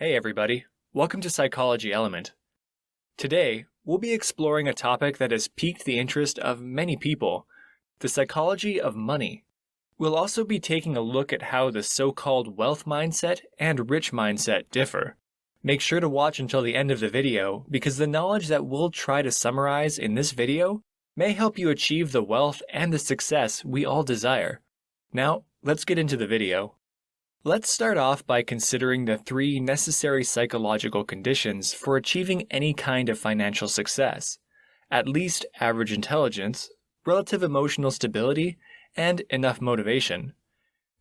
Hey everybody, welcome to Psychology Element. Today, we'll be exploring a topic that has piqued the interest of many people, the psychology of money. We'll also be taking a look at how the so-called wealth mindset and rich mindset differ. Make sure to watch until the end of the video because the knowledge that we'll try to summarize in this video may help you achieve the wealth and the success we all desire. Now, let's get into the video. Let's start off by considering the 3 necessary psychological conditions for achieving any kind of financial success: at least average intelligence, relative emotional stability, and enough motivation.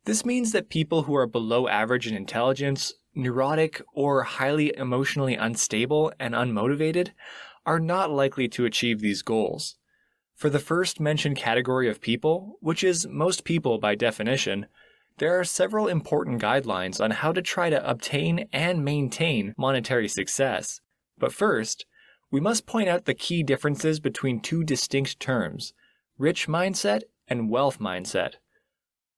This means that people who are below average in intelligence, neurotic, or highly emotionally unstable and unmotivated are not likely to achieve these goals. For the first mentioned category of people, which is most people by definition, there are several important guidelines on how to try to obtain and maintain monetary success. But first, we must point out the key differences between 2 distinct terms: rich mindset and wealth mindset.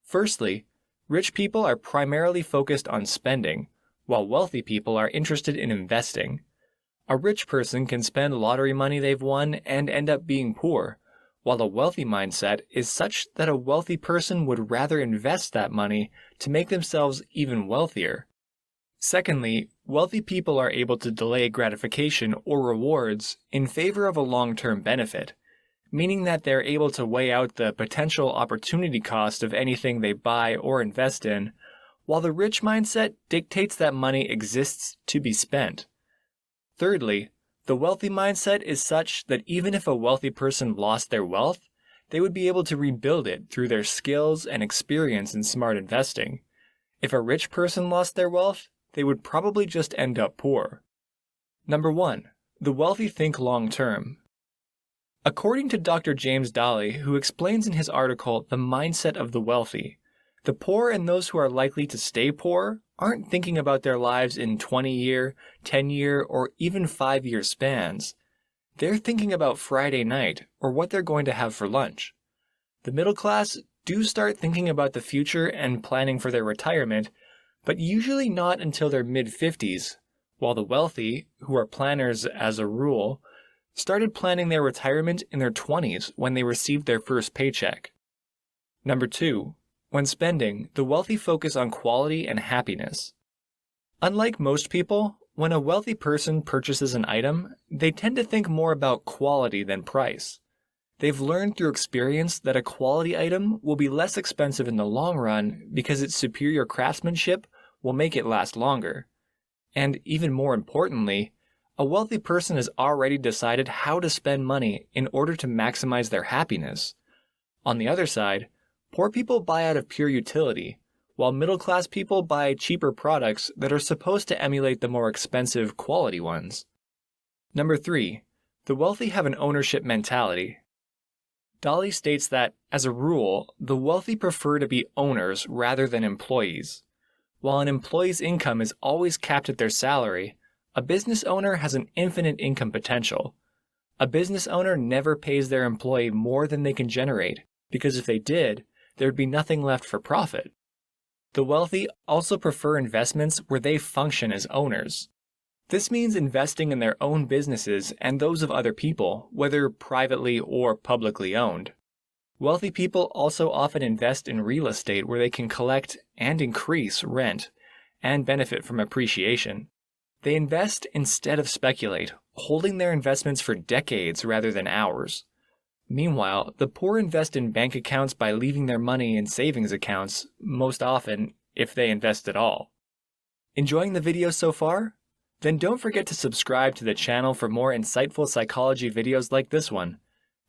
Firstly, rich people are primarily focused on spending, while wealthy people are interested in investing. A rich person can spend lottery money they've won and end up being poor, while a wealthy mindset is such that a wealthy person would rather invest that money to make themselves even wealthier. Secondly, wealthy people are able to delay gratification or rewards in favor of a long-term benefit, meaning that they're able to weigh out the potential opportunity cost of anything they buy or invest in, while the rich mindset dictates that money exists to be spent. Thirdly, the wealthy mindset is such that even if a wealthy person lost their wealth, they would be able to rebuild it through their skills and experience in smart investing. If a rich person lost their wealth, they would probably just end up poor. Number 1. The wealthy think long-term. According to Dr. James Daly, who explains in his article The Mindset of the Wealthy, the poor and those who are likely to stay poor aren't thinking about their lives in 20-year, 10-year, or even 5-year spans. They're thinking about Friday night or what they're going to have for lunch. The middle class do start thinking about the future and planning for their retirement, but usually not until their mid-50s, while the wealthy, who are planners as a rule, started planning their retirement in their 20s when they received their first paycheck. Number 2. When spending, the wealthy focus on quality and happiness. Unlike most people, when a wealthy person purchases an item, they tend to think more about quality than price. They've learned through experience that a quality item will be less expensive in the long run because its superior craftsmanship will make it last longer. And even more importantly, a wealthy person has already decided how to spend money in order to maximize their happiness. On the other side, poor people buy out of pure utility, while middle-class people buy cheaper products that are supposed to emulate the more expensive quality ones. Number 3. The wealthy have an ownership mentality. Daly states that, as a rule, the wealthy prefer to be owners rather than employees. While an employee's income is always capped at their salary, a business owner has an infinite income potential. A business owner never pays their employee more than they can generate, because if they did, there'd be nothing left for profit. The wealthy also prefer investments where they function as owners. This means investing in their own businesses and those of other people, whether privately or publicly owned. Wealthy people also often invest in real estate where they can collect and increase rent and benefit from appreciation. They invest instead of speculate, holding their investments for decades rather than hours. Meanwhile, the poor invest in bank accounts by leaving their money in savings accounts, most often, if they invest at all. Enjoying the video so far? Then don't forget to subscribe to the channel for more insightful psychology videos like this one.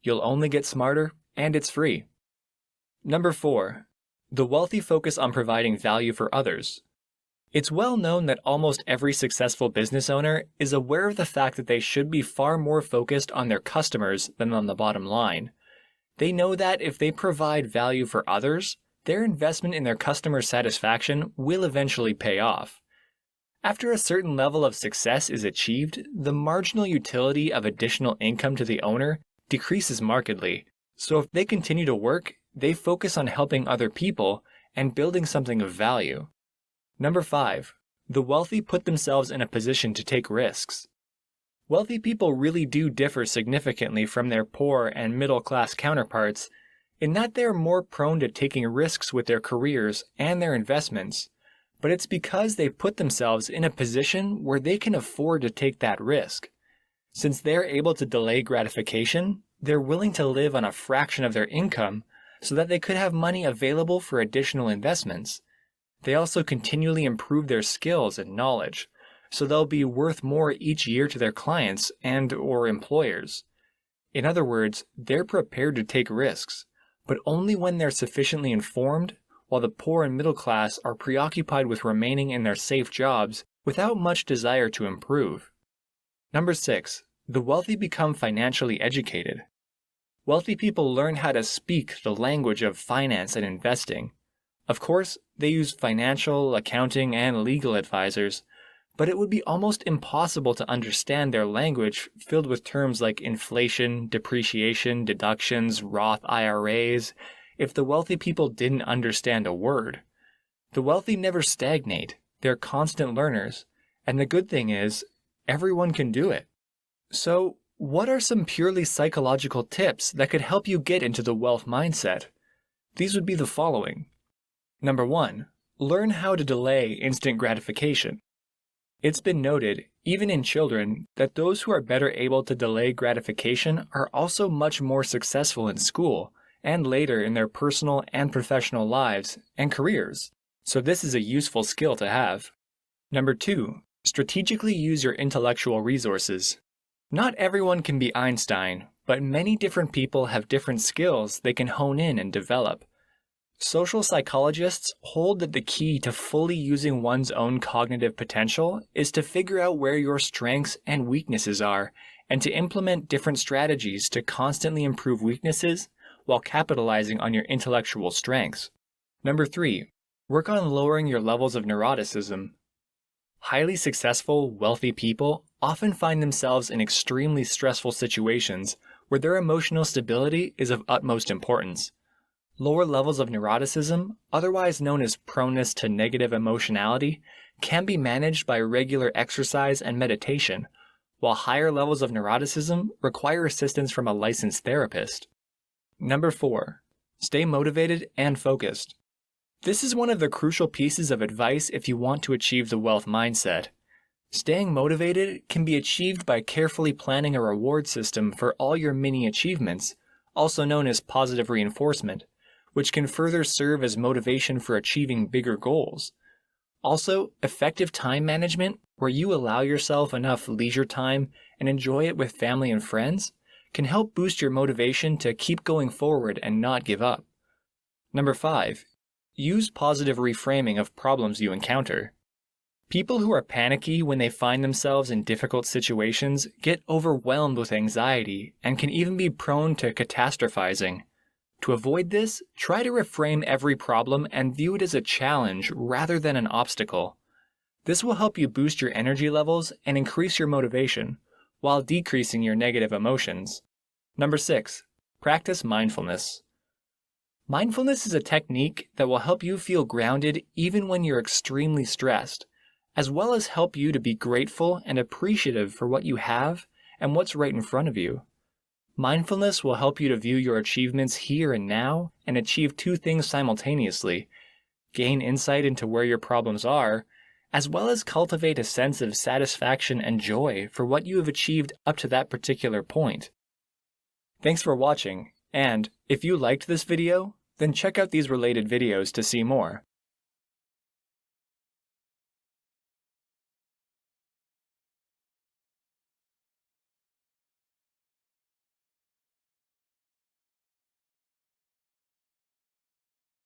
You'll only get smarter, and it's free. Number 4. The wealthy focus on providing value for others. It's well known that almost every successful business owner is aware of the fact that they should be far more focused on their customers than on the bottom line. They know that if they provide value for others, their investment in their customer satisfaction will eventually pay off. After a certain level of success is achieved, the marginal utility of additional income to the owner decreases markedly. So if they continue to work, they focus on helping other people and building something of value. Number 5. The wealthy put themselves in a position to take risks. Wealthy people really do differ significantly from their poor and middle-class counterparts in that they are more prone to taking risks with their careers and their investments, but it's because they put themselves in a position where they can afford to take that risk. Since they're able to delay gratification, they're willing to live on a fraction of their income so that they could have money available for additional investments. They also continually improve their skills and knowledge, so they'll be worth more each year to their clients and/or employers. In other words, they're prepared to take risks, but only when they're sufficiently informed, while the poor and middle class are preoccupied with remaining in their safe jobs without much desire to improve. Number 6. The wealthy become financially educated. Wealthy people learn how to speak the language of finance and investing. Of course, they use financial, accounting, and legal advisors, but it would be almost impossible to understand their language filled with terms like inflation, depreciation, deductions, Roth IRAs, if the wealthy people didn't understand a word. The wealthy never stagnate, they're constant learners, and the good thing is, everyone can do it. So, what are some purely psychological tips that could help you get into the wealth mindset? These would be the following. Number 1. Learn how to delay instant gratification. It's been noted, even in children, that those who are better able to delay gratification are also much more successful in school and later in their personal and professional lives and careers. So this is a useful skill to have. Number 2. Strategically use your intellectual resources. Not everyone can be Einstein, but many different people have different skills they can hone in and develop. Social psychologists hold that the key to fully using one's own cognitive potential is to figure out where your strengths and weaknesses are and to implement different strategies to constantly improve weaknesses while capitalizing on your intellectual strengths. Number 3. Work on lowering your levels of neuroticism. Highly successful, wealthy people often find themselves in extremely stressful situations where their emotional stability is of utmost importance. Lower levels of neuroticism, otherwise known as proneness to negative emotionality, can be managed by regular exercise and meditation, while higher levels of neuroticism require assistance from a licensed therapist. Number 4. Stay motivated and focused. This is one of the crucial pieces of advice if you want to achieve the wealth mindset. Staying motivated can be achieved by carefully planning a reward system for all your mini achievements, also known as positive reinforcement, which can further serve as motivation for achieving bigger goals. Also, effective time management, where you allow yourself enough leisure time and enjoy it with family and friends, can help boost your motivation to keep going forward and not give up. Number 5. Use positive reframing of problems you encounter. People who are panicky when they find themselves in difficult situations get overwhelmed with anxiety and can even be prone to catastrophizing. To avoid this, try to reframe every problem and view it as a challenge rather than an obstacle. This will help you boost your energy levels and increase your motivation, while decreasing your negative emotions. Number 6. Practice mindfulness. Mindfulness is a technique that will help you feel grounded even when you're extremely stressed, as well as help you to be grateful and appreciative for what you have and what's right in front of you. Mindfulness will help you to view your achievements here and now and achieve two things simultaneously: gain insight into where your problems are, as well as cultivate a sense of satisfaction and joy for what you have achieved up to that particular point. Thanks for watching, and if you liked this video, then check out these related videos to see more.